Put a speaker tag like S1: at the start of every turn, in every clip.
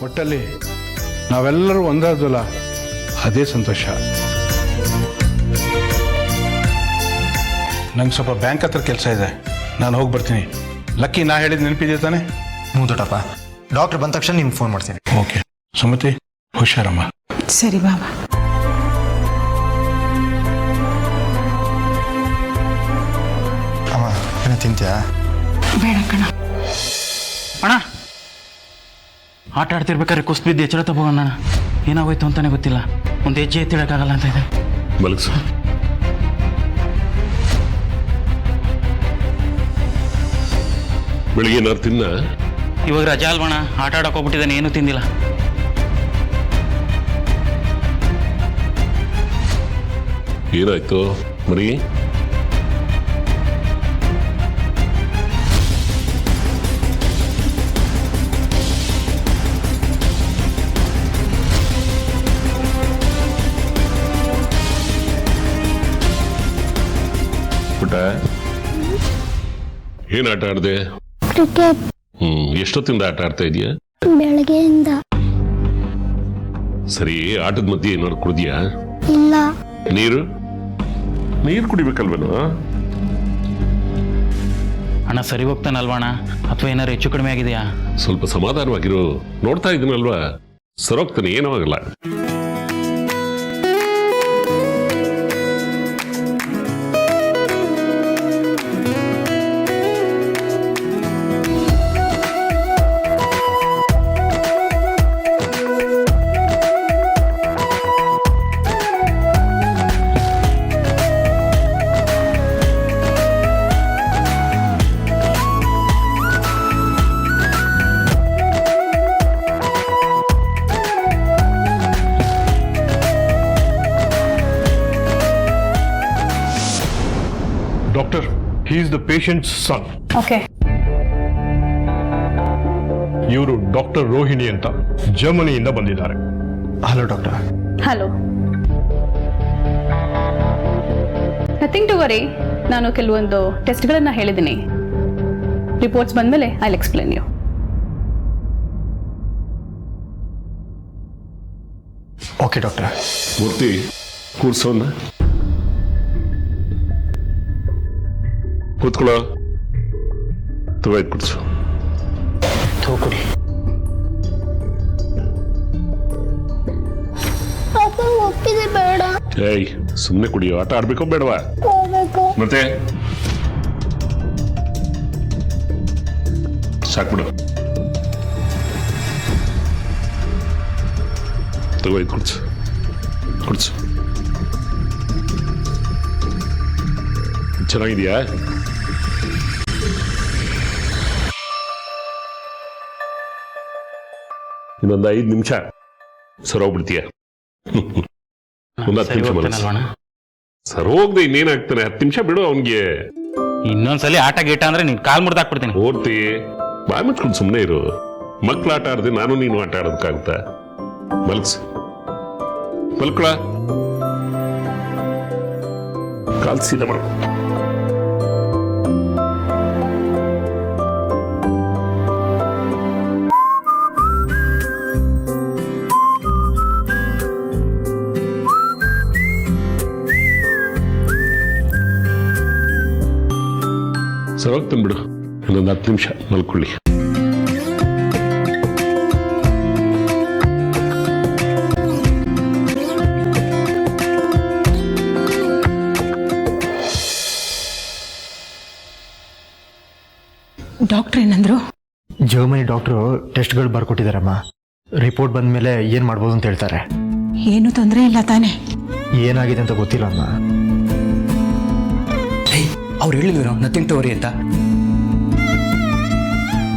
S1: ಒಟ್ಟಲ್ಲಿ ನಾವೆಲ್ಲರೂ ಒಂದಾದ್ವಲ್ಲ, ಅದೇ ಸಂತೋಷ. ನಂಗೆ ಸ್ವಲ್ಪ ಬ್ಯಾಂಕ್ ಹತ್ರ ಕೆಲಸ ಇದೆ, ನಾನು ಹೋಗಿ ಬರ್ತೀನಿ. ಲಕ್ಕಿ, ನಾ ಹೇಳಿದ ನೆನಪಿದೆ ತಾನೆ?
S2: ಹ್ಞೂ ದೊಡ್ಡಪ್ಪ, ಡಾಕ್ಟರ್ ಬಂದ ತಕ್ಷಣ ನಿಮ್ಗೆ ಫೋನ್ ಮಾಡ್ತೀನಿ.
S1: ಓಕೆ ಸುಮತಿ, ಹುಷಾರಮ್ಮ.
S3: ಸರಿ ಬಾಬಾ.
S2: ಅಮ್ಮ ಏನೋ ತಿಂತೀಯಾ?
S3: ಬೇಡ ಕಣ.
S4: ಅಣ್ಣ, ಆಟ ಆಡ್ತಿರ್ಬೇಕಾದ್ರೆ ಕುಸ್ತು ಬಿದ್ದು ಎಚ್ಚರ ತಗೋಣ. ಏನಾಗೋಯ್ತು ಅಂತಾನೆ ಗೊತ್ತಿಲ್ಲ, ಒಂದು ಹೆಜ್ಜೆ ಎತ್ತಿಡಕ್ಕಾಗಲ್ಲ ಅಂತ ಇದೆ.
S5: ಮಲಗಿಸು. ಬೆಳಿಗ್ಗೆ ಏನಾರು ತಿನ್ನ?
S4: ಇವಾಗ ರಜಾ ಅಲ್ವಣ, ಆಟ ಆಡಕ್ಕೆ ಹೋಗ್ಬಿಟ್ಟಿದ್ದಾನೆ, ಏನೂ ತಿಂದಿಲ್ಲ.
S5: ಏನಾಯ್ತು ಮರಿ? ಪುಟ್ಟ, ಏನ್ ಆಟ ಆಡ್ದೆ?
S6: ಕ್ರಿಕೆಟ್.
S5: ಎಷ್ಟೊತ್ತಿಂದ ಆಟ ಆಡ್ತಾ ಇದೀಯ?
S6: ಬೆಳಗ್ಗೆಯಿಂದ.
S5: ಸರಿ, ಆಟದ ಮಧ್ಯೆ ಏನಾದ್ರು ಕುಡಿದ್ಯಾ?
S6: ಇಲ್ಲ.
S5: ನೀರು ಕುಡಿಬೇಕಲ್ವೇನೋ?
S4: ಅಣ್ಣ ಸರಿ ಹೋಗ್ತಾನಲ್ವಣ್ಣ, ಅಥವಾ ಏನಾರು ಹೆಚ್ಚು ಕಡಿಮೆ ಆಗಿದೆಯಾ?
S5: ಸ್ವಲ್ಪ ಸಮಾಧಾನವಾಗಿರು, ನೋಡ್ತಾ ಇದ್ದೀನಲ್ವಾ, ಸರೋಗ್ತಾನೆ, ಏನೂ ಆಗಲ್ಲ.
S7: Doctor, he is the patient's son.
S3: Okay.
S7: ಇವರು ಡಾಕ್ಟರ್ ರೋಹಿಣಿ ಅಂತ ಜರ್ಮನಿಯಿಂದ ಬಂದಿದ್ದಾರೆ.
S2: Hello doctor.
S3: Hello. Nothing to worry. ನಾನು ಕೆಲವೊಂದು ಟೆಸ್ಟ್ಗಳನ್ನು ಹೇಳಿದ್ದೀನಿ. ರಿಪೋರ್ಟ್ಸ್ ಬಂದಮೇಲೆ I will explain you.
S2: Okay doctor.
S5: Murthy, ಕೂರ್ಸೋಣ. ಕೂತ್ಕೊಳ್ಳೋ, ತಗೋಯ್ತು ಕುಡ್ಸು.
S4: ತಗೋಡಿ.
S6: ಅಪ್ಪ ಒಪ್ಪಿದೆ, ಬೇಡ.
S5: ಏಯ್, ಸುಮ್ಮನೆ ಕುಡಿಯೋ. ಆಟ ಆಡ್ಬೇಕೋ ಬೇಡವಾ?
S6: ಹೋಗ್ಬೇಕು.
S5: ಮತ್ತೆ ಸಾಕ್ಬಿಡು. ತಗೋಯ್ತು ಕುಡ್ಸು. ಚೆನ್ನಾಗಿದೆಯಾ? ಇನ್ನೊಂದು 5 ನಿಮಿಷ ಸರೋಗ್ಬಿಡ್ತೀಯ. ಒಂದು 10 ನಿಮಿಷ
S4: ಹೋಗ್ತಾನಲ್ವಣ್ಣ?
S5: ಸರೋಗ್ದೆ ಇನ್ನೇನಾಗ್ತಾನೆ? 10 ನಿಮಿಷ ಬಿಡು ಅವನ್ಗೆ.
S4: ಇನ್ನೊಂದ್ಸಲಿ ಆಟ ಗೀಟ ಅಂದ್ರೆ ನೀನ್ ಕಾಲ್ ಮುರಿದಾಕ್ಬಿಡ್ತೀನಿ.
S5: ಓಡ್ತಿ, ಬಾಯ್ ಮುಚ್ಕೊಂಡು ಸುಮ್ಮನೆ ಇರು. ಮಕ್ಳು ಆಟ ಆಡ್ದೆ ನಾನು ನೀನು ಆಟ ಆಡೋದಕ್ಕಾಗುತ್ತಾ? ಮಲ್ಕೊಳ, ಕಾಲ್ ಸೀದಾ ಮಾಡು. ಸರೋಗ್ತಾನೆ ಬಿಡು, ಇನ್ನೊಂದು 10 ನಿಮಿಷ ಮಲ್ಕೊಳ್ಳಿ.
S3: ಡಾಕ್ಟರ್ ಏನಂದ್ರು?
S2: ಜರ್ಮನಿ ಡಾಕ್ಟ್ರು ಟೆಸ್ಟ್ಗಳು ಬರ್ಕೊಟ್ಟಿದ್ದಾರಮ್ಮ. ರಿಪೋರ್ಟ್ ಬಂದ ಮೇಲೆ ಏನು ಮಾಡ್ಬೋದು ಅಂತ ಹೇಳ್ತಾರೆ.
S3: ಏನು ತೊಂದರೆ ಇಲ್ಲ ತಾನೆ?
S2: ಏನಾಗಿದೆ ಅಂತ ಗೊತ್ತಿಲ್ಲ ಅಮ್ಮ.
S8: ಅವ್ರು ಹೇಳಿದ್ರು ನಥಿಂಗ್ ಟು ವರಿ ಅಂತ,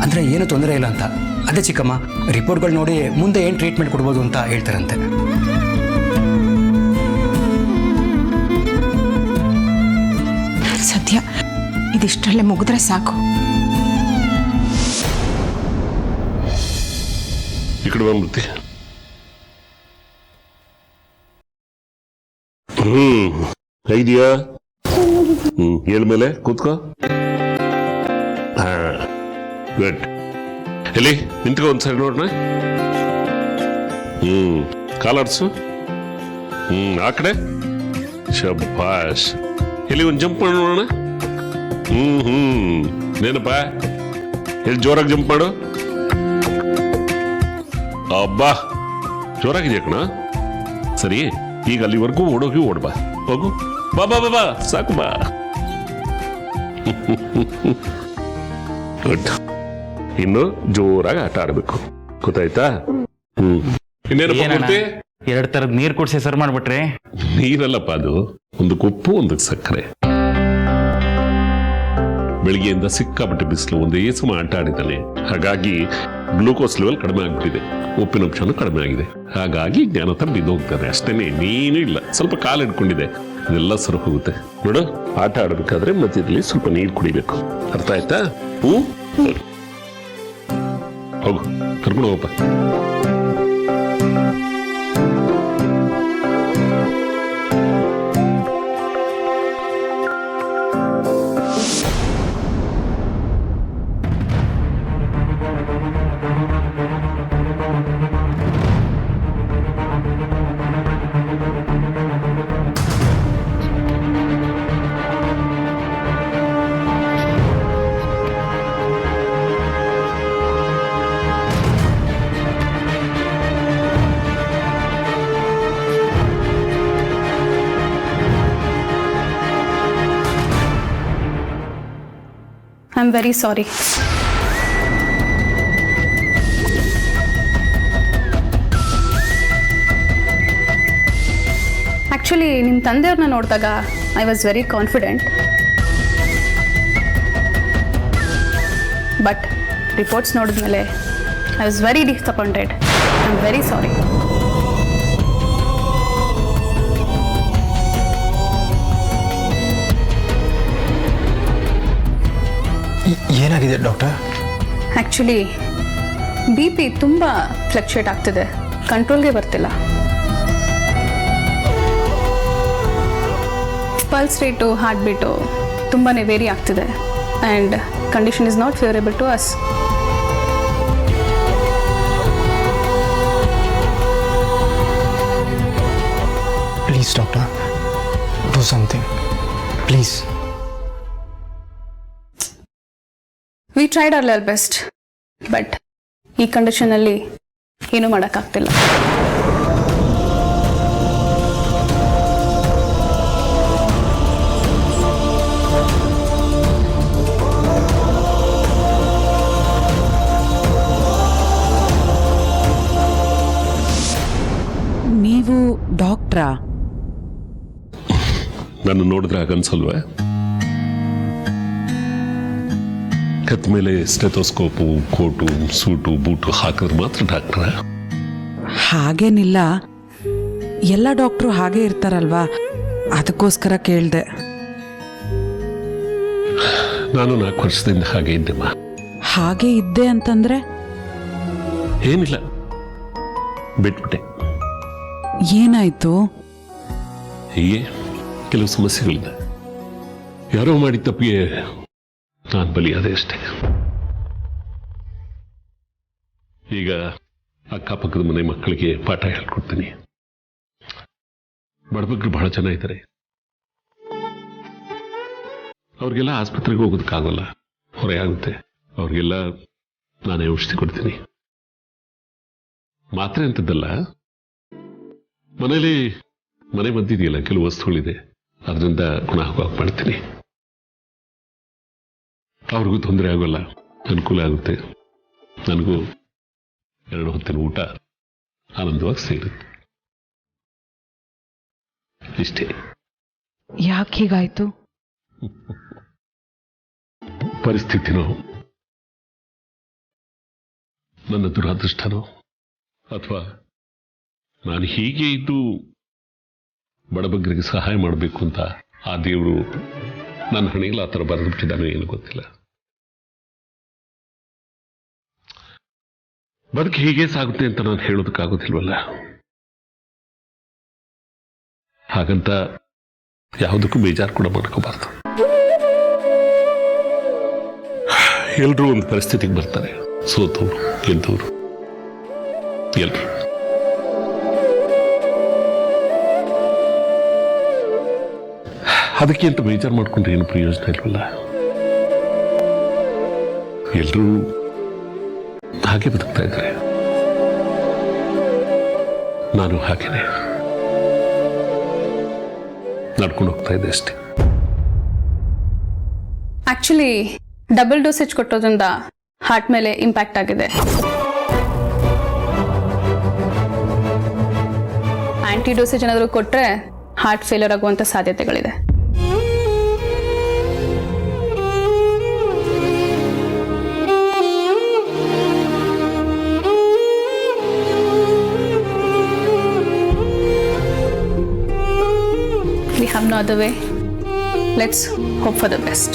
S8: ಅಂದರೆ ಏನು ತೊಂದರೆ ಇಲ್ಲ ಅಂತ. ಅದೇ ಚಿಕ್ಕಮ್ಮ, ರಿಪೋರ್ಟ್ಗಳು ನೋಡಿ ಮುಂದೆ ಏನು ಟ್ರೀಟ್ಮೆಂಟ್ ಕೊಡ್ಬೋದು ಅಂತ ಹೇಳ್ತಾರಂತೆ.
S3: ಸದ್ಯ ಇದಿಷ್ಟರಲ್ಲೇ ಮುಗಿದ್ರೆ ಸಾಕು.
S5: ಈ ಕಡೆ ಬಂದ್ಬಿಡ್ತಿ. ಇದೆಯಾ? ಏಳ್ ಮೇಲೆ ಕೂತ್ಕೋ. ಹಾ, ಗುಡ್. ಎಲ್ಲಿ ನಿಂತ್ಕೊ ಒಂದ್ಸರಿ ನೋಡ್ರ. ಕಾಲರ್ಸು ಆ ಕಡೆ ಶಬ್ಬಾಷ್. ಎಲ್ಲಿ ಒಂದು ಜಂಪ್ ಮಾಡು ನೋಡೋಣ. ನೇನಪ್ಪ ಎಲ್ಲಿ ಜೋರಾಗಿ ಜಂಪ್ ಮಾಡು. ಅಬ್ಬಾ ಜೋರಾಗಿದೆ ಕಣ. ಸರಿ, ಈಗ ಅಲ್ಲಿವರೆಗೂ ಓಡೋಗಿ ಓಡ್ಬಾ. ಹೋಗು, ಬಾ ಬಾ ಬಾ ಬಾ, ಸಾಕು ಬಾ. ಗುಡ್. ಇನ್ನು ಜೋರಾಗಿ ಆಟ ಆಡ್ಬೇಕು, ಗೊತ್ತಾಯ್ತಾ? ಇನ್ನೇನಪ್ಪ ಮೂರ್ತಿ?
S4: 2 ಥರದ ನೀರು ಕುಡಿಸಿ ಸರ್ ಮಾಡ್ಬಿಟ್ರಿ.
S5: ನೀರಲ್ಲಪ್ಪ, ಅದು ಒಂದು ಉಪ್ಪು ಒಂದು ಸಕ್ಕರೆ. ಬೆಳಿಗ್ಗೆಯಿಂದ ಸಿಕ್ಕಾಪಟ್ಟೆ ಬಿಸಿಲು, ಒಂದೇ ಸಮ ಆಟ ಆಡಿದ್ದಾನೆ. ಹಾಗಾಗಿ ಗ್ಲೂಕೋಸ್ ಲೆವೆಲ್ ಕಡಿಮೆ ಆಗ್ಬಿಟ್ಟಿದೆ, ಉಪ್ಪಿನ ಅಂಶನೂ ಕಡಿಮೆ ಆಗಿದೆ. ಹಾಗಾಗಿ ಜ್ಞಾನ ತರ ಬಿದ್ದು ಹೋಗ್ತಾನೆ ಅಷ್ಟೇನೆ, ನೀನು ಇಲ್ಲ. ಸ್ವಲ್ಪ ಕಾಲು ಹಿಡ್ಕೊಂಡಿದೆ, ಇದೆಲ್ಲ ಸರಿ ಹೋಗುತ್ತೆ ನೋಡು. ಆಟ ಆಡಬೇಕಾದ್ರೆ ಮಧ್ಯದಲ್ಲಿ ಸ್ವಲ್ಪ ನೀರು ಕುಡಿಬೇಕು, ಅರ್ಥ ಆಯ್ತಾ? ಹೋಗು, ಕರ್ಕೊಂಡು ಹೋಗಪ್ಪ.
S3: I'm very sorry. ಆ್ಯಕ್ಚುಲಿ ನಿಮ್ಮ ತಂದೆಯವ್ರನ್ನ ನೋಡಿದಾಗ I was very confident, but reports ನೋಡಿದ್ಮೇಲೆ I was very disappointed. I am very sorry.
S2: ಏನಾಗಿದೆ ಡಾಕ್ಟರ್?
S3: ಆ್ಯಕ್ಚುಲಿ BP ತುಂಬ ಫ್ಲಕ್ಚುಯೇಟ್ ಆಗ್ತಿದೆ, ಕಂಟ್ರೋಲ್ಗೆ ಬರ್ತಿಲ್ಲ. ಪಲ್ಸ್ ರೇಟು, ಹಾರ್ಟ್ ಬೀಟು ತುಂಬಾ ವೇರಿ ಆಗ್ತಿದೆ and condition is not favourable to us.
S2: Please doctor, do something please.
S3: We tried our level best, but ಈ ಕಂಡೀಷನಲ್ಲಿ ಏನೂ ಮಾಡೋಕ್ಕಾಗ್ತಿಲ್ಲ.
S9: ನೀವು ಡಾಕ್ಟ್ರಾ?
S5: ನನ್ನ ನೋಡಿದ್ರೆ ಹಾಗನ್ಸಲ್ವ? ಕತ್ ಮೇಲೆ ಸ್ಟೆಥೋಸ್ಕೋಪು, ಕೋಟು, ಸೂಟು, ಬೂಟು ಹಾಕಿದ್ರೆ ಮಾತ್ರ ಡಾಕ್ಟ್ರ?
S9: ಹಾಗೇನಿಲ್ಲ, ಎಲ್ಲ ಡಾಕ್ಟ್ರು ಹಾಗೆ ಇರ್ತಾರಲ್ವಾ, ಅದಕ್ಕೋಸ್ಕರ ಕೇಳಿದೆ.
S5: ನಾನು 4 ವರ್ಷದಿಂದ ಹಾಗೆ ಇದ್ದೆಮ್ಮ.
S9: ಹಾಗೆ ಇದ್ದೆ ಅಂತಂದ್ರೆ?
S5: ಏನಿಲ್ಲ, ಬಿಟ್ಬಿಟ್ಟೆ.
S9: ಏನಾಯ್ತು?
S5: ಹೀಗೆ ಕೆಲವು ಸಮಸ್ಯೆಗಳಿದೆ. ಯಾರೋ ಮಾಡಿದ ತಪ್ಪಿಗೆ ನಾನು ಬಲಿಯಾದೆ ಅಷ್ಟೇ. ಈಗ ಅಕ್ಕಪಕ್ಕದ ಮನೆ ಮಕ್ಕಳಿಗೆ ಪಾಠ ಹೇಳ್ಕೊಡ್ತೀನಿ. ಬಡಬಗ್ರು ಬಹಳ ಜನ ಇದ್ದಾರೆ, ಅವ್ರಿಗೆಲ್ಲ ಆಸ್ಪತ್ರೆಗೆ ಹೋಗೋದಕ್ಕಾಗಲ್ಲ, ಹೊರೆ ಆಗುತ್ತೆ. ಅವ್ರಿಗೆಲ್ಲ ನಾನೇ ಔಷಧಿ ಕೊಡ್ತೀನಿ. ಮಾತ್ರೆ ಅಂತದ್ದಲ್ಲ, ಮನೆ ಬಂದಿದೆಯಲ್ಲ, ಕೆಲವು ವಸ್ತುಗಳಿದೆ, ಅದರಿಂದ ಗುಣ ಹೋಗಿ ಮಾಡ್ತೀನಿ. ಅವ್ರಿಗೂ ತೊಂದರೆ ಆಗೋಲ್ಲ, ಅನುಕೂಲ ಆಗುತ್ತೆ. ನನಗೂ 2 ಹೊತ್ತಿನ ಊಟ ಆನಂದವಾಗಿ ಸೇರುತ್ತೆ. ಇಷ್ಟೇ.
S9: ಯಾಕೆ ಹೀಗಾಯ್ತು?
S5: ಪರಿಸ್ಥಿತಿನೋ, ನನ್ನ ದುರಾದೃಷ್ಟನೋ, ಅಥವಾ ನಾನು ಹೀಗೆ ಇದ್ದು ಬಡಬಗ್ಗರಿಗೆ ಸಹಾಯ ಮಾಡಬೇಕು ಅಂತ ಆ ದೇವರು ನನ್ನ ಹಣೆಯಲ್ಲಿ ಆ ಥರ ಬರೆದ್ಬಿಟ್ಟಿದ್ದಾನೆ, ಏನು ಗೊತ್ತಿಲ್ಲ. ಬದುಕು ಹೀಗೆ ಸಾಗುತ್ತೆ ಅಂತ ನಾನು ಹೇಳೋದಕ್ಕಾಗೋದಿಲ್ವಲ್ಲ. ಹಾಗಂತ ಯಾವುದಕ್ಕೂ ಬೇಜಾರು ಕೂಡ ಮಾಡ್ಕೋಬಾರ್ದು. ಎಲ್ಲರೂ ಒಂದು ಪರಿಸ್ಥಿತಿಗೆ ಬರ್ತಾರೆ, ಸೋತವರು ಗೆದ್ದವರು ಎಲ್ಲರೂ. ಅದಕ್ಕೆ ಅಂತ ಬೇಜಾರು ಮಾಡ್ಕೊಂಡ್ರೆ ಏನು ಪ್ರಯೋಜನ ಇಲ್ವಲ್ಲ. ಎಲ್ಲರೂ ಹಾಗೆ ಬದುಕ್ತಾ ಇದ್ದಾರೆ, ನಾನು ಹಾಗೇನೆ ನಡ್ಕೊಂಡು ಹೋಗ್ತಾ ಇದ್ದೆ ಅಷ್ಟೇ.
S3: ಆಕ್ಚುಲಿ ಡಬಲ್ ಡೋಸೇಜ್ ಕೊಟ್ಟೋದ್ರಿಂದ ಹಾರ್ಟ್ ಮೇಲೆ ಇಂಪ್ಯಾಕ್ಟ್ ಆಗಿದೆ. ಆಂಟಿ ಡೋಸೇಜ್ ಏನಾದರೂ ಕೊಟ್ಟರೆ ಹಾರ್ಟ್ ಫೇಲ್ಯೂರ್ ಆಗುವಂಥ ಸಾಧ್ಯತೆಗಳಿದೆ. We have no other way. Let's hope for the best.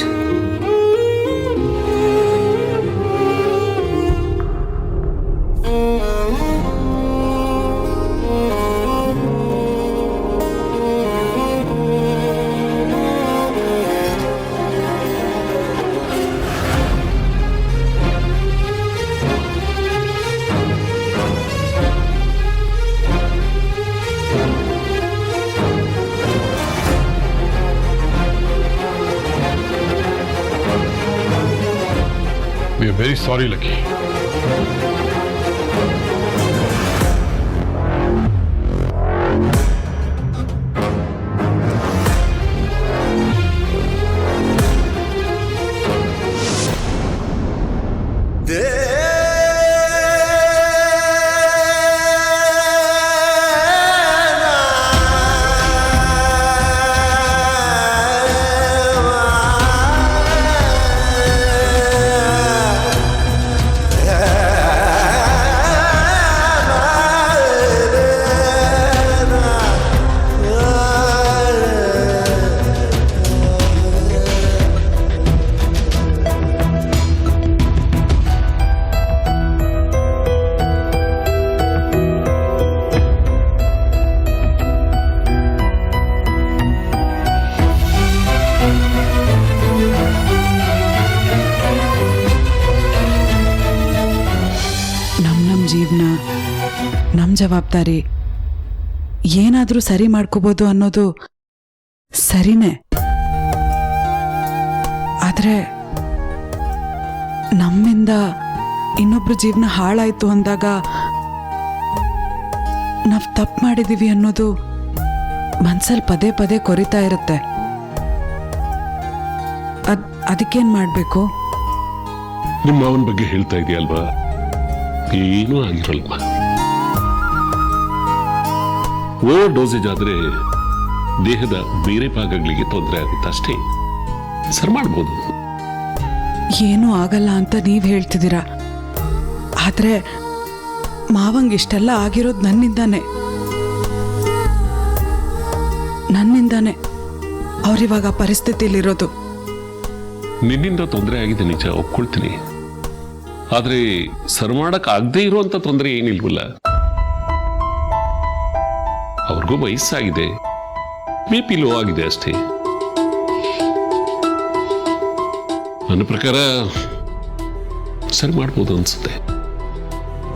S7: We are very sorry, Lucky.
S9: ಜೀವನ ನಮ್ಮ ಜವಾಬ್ದಾರಿ. ಏನಾದರೂ ಸರಿ ಮಾಡ್ಕೋಬೋದು ಅನ್ನೋದು ಸರಿನೇ, ಆದರೆ ನಮ್ಮಿಂದ ಇನ್ನೊಬ್ರ ಜೀವನ ಹಾಳಾಯ್ತು ಅಂದಾಗ ನಾವು ತಪ್ಪು ಮಾಡಿದೀವಿ ಅನ್ನೋದು ಮನ್ಸಲ್ಲಿ ಪದೇ ಪದೇ ಕೊರಿತಾ ಇರುತ್ತೆ. ಅದಕ್ಕೇನು ಮಾಡಬೇಕು?
S5: ನಿಮ್ಮ ಮಾವನ ಬಗ್ಗೆ ಹೇಳ್ತಾ ಇದೆಯಲ್ವಾ, ಏನೂ ಆಗಿರಲ್ವಾ. ಓವರ್ ಡೋಸೇಜ್ ಆದರೆ ದೇಹದ ಬೇರೆ ಭಾಗಗಳಿಗೆ ತೊಂದರೆ ಆಗುತ್ತೆ ಅಷ್ಟೇ, ಸರಿ ಮಾಡ್ಬೋದು.
S9: ಏನೂ ಆಗಲ್ಲ ಅಂತ ನೀವು ಹೇಳ್ತಿದ್ದೀರಾ, ಆದರೆ ಮಾವಂಗೆ ಇಷ್ಟೆಲ್ಲ ಆಗಿರೋದು ನನ್ನಿಂದಾನೆ. ಅವರಿವಾಗ ಪರಿಸ್ಥಿತಿಲಿರೋದು.
S5: ನಿನ್ನಿಂದ ತೊಂದರೆ ಆಗಿದೆ ನಿಜ, ಒಪ್ಕೊಳ್ತೀನಿ. ಆದರೆ ಸರಿ ಮಾಡಕ್ ಆಗದೆ ಇರುವಂತ ತೊಂದರೆ ಏನಿಲ್ವಲ್ಲ. ಅವ್ರಿಗೂ ವಯಸ್ಸಾಗಿದೆ, BP ಲೋ ಆಗಿದೆ ಅಷ್ಟೇ. ನನ್ನ ಪ್ರಕಾರ ಸರಿ ಮಾಡ್ಬೋದು ಅನ್ಸುತ್ತೆ.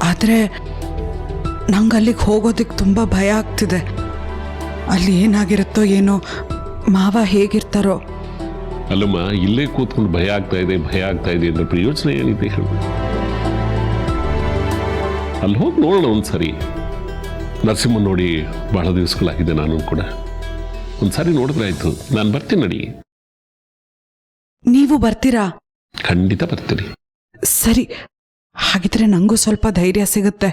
S9: ಆದರೆ ನಂಗೆ ಅಲ್ಲಿಗೆ ಹೋಗೋದಕ್ಕೆ ತುಂಬ ಭಯ ಆಗ್ತಿದೆ. ಅಲ್ಲಿ ಏನಾಗಿರುತ್ತೋ ಏನೋ, ಮಾವ ಹೇಗಿರ್ತಾರೋ.
S5: ಅಲ್ಲಮ್ಮ, ಇಲ್ಲೇ ಕೂತ್ಕೊಂಡು ಭಯ ಆಗ್ತಾ ಇದೆ ಅಂದ್ರೆ ಪ್ರಯೋಜನ ಏನಿದೆ ಹೇಳು? ಅಲ್ಲಿ ಹೋಗಿ ನೋಡೋಣ ಒಂದ್ಸರಿ. ನರಸಿಂಹ ನೋಡಿ ಬಹಳ ದಿವಸಗಳಾಗಿದೆ, ನಾನು ಕೂಡ ಒಂದ್ಸಾರಿ ನೋಡಿದ್ರೆ ಆಯ್ತು. ನಾನು ಬರ್ತೀನಿ ನಡಿ.
S9: ನೀವು ಬರ್ತೀರಾ?
S5: ಖಂಡಿತ ಬರ್ತೀನಿ.
S9: ಸರಿ, ಹಾಗಿದ್ರೆ ನಂಗೂ ಸ್ವಲ್ಪ ಧೈರ್ಯ ಸಿಗುತ್ತೆ.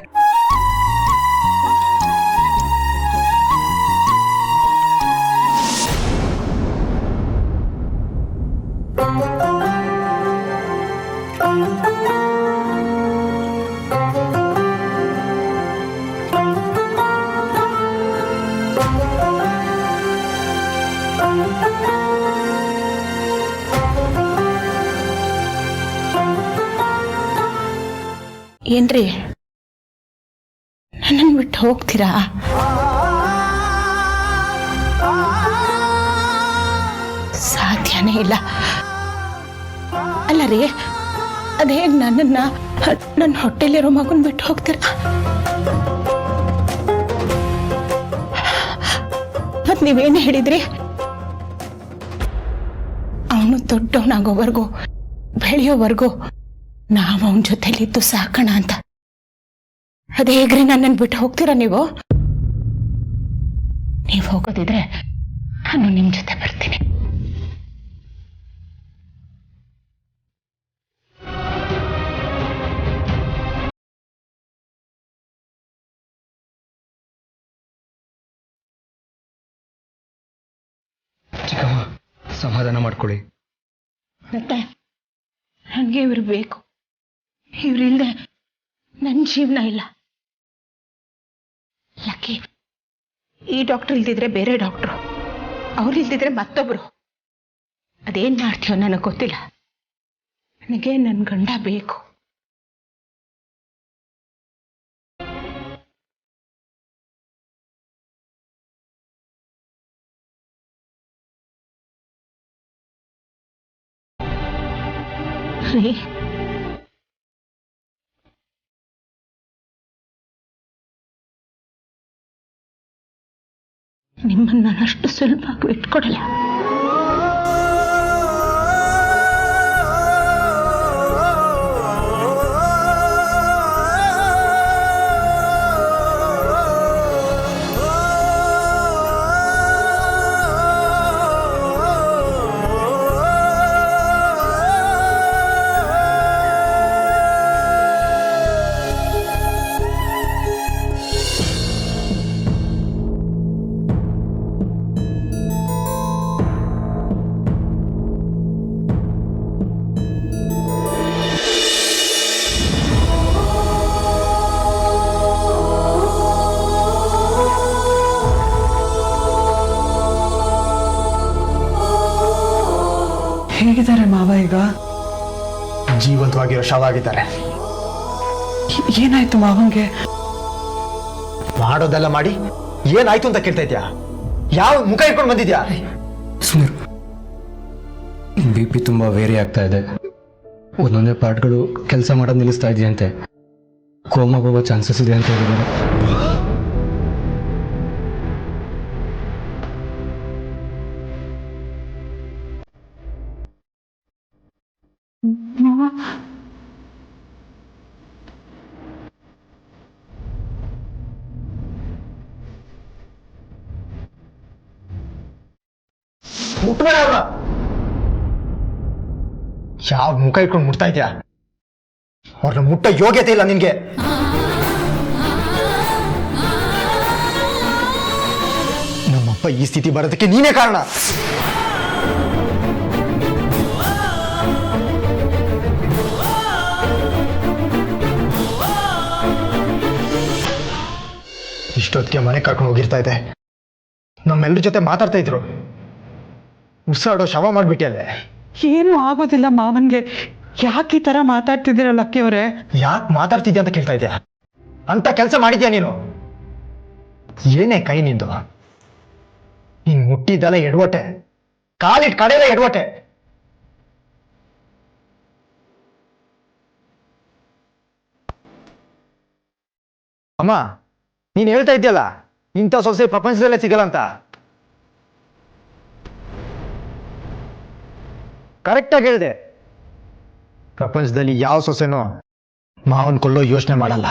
S10: ಏನ್ರಿ, ನನ್ನನ್ನು ಬಿಟ್ಟು ಹೋಗ್ತೀರಾ? ಸಾಧ್ಯನೇ ಇಲ್ಲ. ಅಲ್ಲ ರೀ, ಅದೇ ನನ್ನ ಹೊಟ್ಟೆಲಿರೋ ಮಗನ್ ಬಿಟ್ಟು ಹೋಗ್ತೀರಾ? ಮತ್ ನೀವೇನು ಹೇಳಿದ್ರಿ? ಅವನು ದೊಡ್ಡವನಾಗೋವರೆಗೂ ಬೆಳೆಯೋವರೆಗೂ ನಾವು ಅವನ ಜೊತೆಲಿದ್ದು ಸಾಕೋಣ ಅಂತ. ಅದೇ ಹೇಗ್ರಿ ನನ್ನನ್ನು ಬಿಟ್ಟು ಹೋಗ್ತೀರಾ ನೀವು? ನೀವು ಹೋಗೋದಿದ್ರೆ ನಾನು ನಿಮ್ಮ ಜೊತೆ ಬರ್ತೀನಿ.
S8: ಚಿಕ್ಕಮ್ಮ ಸಮಾಧಾನ ಮಾಡ್ಕೊಳ್ಳಿ.
S10: ಮತ್ತೆ ನನಗೆ ಇವ್ರು ಬೇಕು. ಇವ್ರಿಲ್ದೆ ನನ್ನ ಜೀವನ ಇಲ್ಲ. ಲಕ್ಕಿ, ಈ ಡಾಕ್ಟರ್ ಇಲ್ದಿದ್ರೆ ಬೇರೆ ಡಾಕ್ಟ್ರು, ಅವ್ರು ಇಲ್ದಿದ್ರೆ ಮತ್ತೊಬ್ರು. ಅದೇನ್ ಮಾಡ್ತೀಯೋ ನನಗೆ ಗೊತ್ತಿಲ್ಲ. ನನಗೆ ನನ್ನ ಗಂಡ ಬೇಕು. ರೀ, ನಿಮ್ಮನ್ನು ನಾನು ಅಷ್ಟು ಸುಲಭವಾಗಿ ಬಿಟ್ಕೊಡಲ್ಲ.
S9: ಹೇಗಿದ್ದಾರೆ ಮಾವ ಈಗ?
S2: ಜೀವಂತವಾಗಿರೋ ಶವ ಆಗಿದ್ದಾರೆ.
S9: ಏನಾಯ್ತು ಮಾವಂಗೆ?
S2: ಮಾಡೋದೆಲ್ಲ ಮಾಡಿ ಏನಾಯ್ತು ಅಂತ ಕೇಳ್ತಾ ಇದ್ಯಾ? ಯಾವ ಮುಖ ಇಟ್ಕೊಂಡು ಬಂದಿದ್ಯಾ?
S8: ಸುನೀರ್, BP ತುಂಬ ವೇರಿ ಆಗ್ತಾ ಇದೆ. ಒಂದೊಂದೇ ಪಾರ್ಟ್ಗಳು ಕೆಲಸ ಮಾಡೋದು ನಿಲ್ಲಿಸ್ತಾ ಇದೆಯಂತೆ. ಕೋಮಾಗೆ ಹೋಗೋ ಚಾನ್ಸಸ್ ಇದೆ ಅಂತ ಹೇಳಿದ್ದಾರೆ.
S2: ಮುಟ್ಬೇಡ ಅವ್ರನ್ನ. ಯಾವ ಮುಖ ಇಟ್ಕೊಂಡು ಮುಟ್ತಾ ಇದ್ಯಾ? ಅವ್ರನ್ನ ಮುಟ್ಟ ಯೋಗ್ಯತೆ ಇಲ್ಲ ನಿನ್ಗೆ. ನಮ್ಮಪ್ಪ ಈ ಸ್ಥಿತಿ ಬರೋದಕ್ಕೆ ನೀನೇ ಕಾರಣ. ಇಷ್ಟೊತ್ತಿಗೆ ಮನೆ ಕರ್ಕೊಂಡು ಹೋಗಿರ್ತಾ ಇದೆ. ನಮ್ಮೆಲ್ಲರ ಜೊತೆ ಮಾತಾಡ್ತಾ ಇದ್ರು. ಉಸಿರಾಡೋ ಶವ ಮಾಡ್ಬಿಟ್ಟಿಯಲ್ಲೇ.
S9: ಏನು ಆಗೋದಿಲ್ಲ ಮಾವನ್ಗೆ. ಯಾಕೆ ಈ ತರ ಮಾತಾಡ್ತಿದ್ದೀರ ಲಕ್ಕಿ ಅವರೇ?
S2: ಯಾಕೆ ಮಾತಾಡ್ತಿದ್ಯಾ ಅಂತ ಕೇಳ್ತಾ ಇದ್ಯಾ? ಅಂತ ಕೆಲಸ ಮಾಡಿದ್ಯಾ ನೀನು? ಏನೇ ಕೈ ನಿಂದು? ನೀನ್ ಮುಟ್ಟಿದ್ದಲ್ಲ ಎಡವಟೆ, ಕಾಲಿಟ್ ಕಡೆಯಲ್ಲ ಎಡವಟೆ. ಅಮ್ಮ, ನೀನ್ ಹೇಳ್ತಾ ಇದ್ಯಲ್ಲ ಇಂಥ ಸೊಸೆ ಪ್ರಪಂಚದಲ್ಲೇ ಸಿಗಲ್ಲ ಅಂತ. ಕರೆಕ್ಟಾಗಿ ಹೇಳಿದೆ. ಪ್ರಪಂಚದಲ್ಲಿ ಯಾವ ಸೊಸೆನೋ ಮಾವನ್ ಕೊಲ್ಲೋ ಯೋಚನೆ ಮಾಡಲ್ಲ.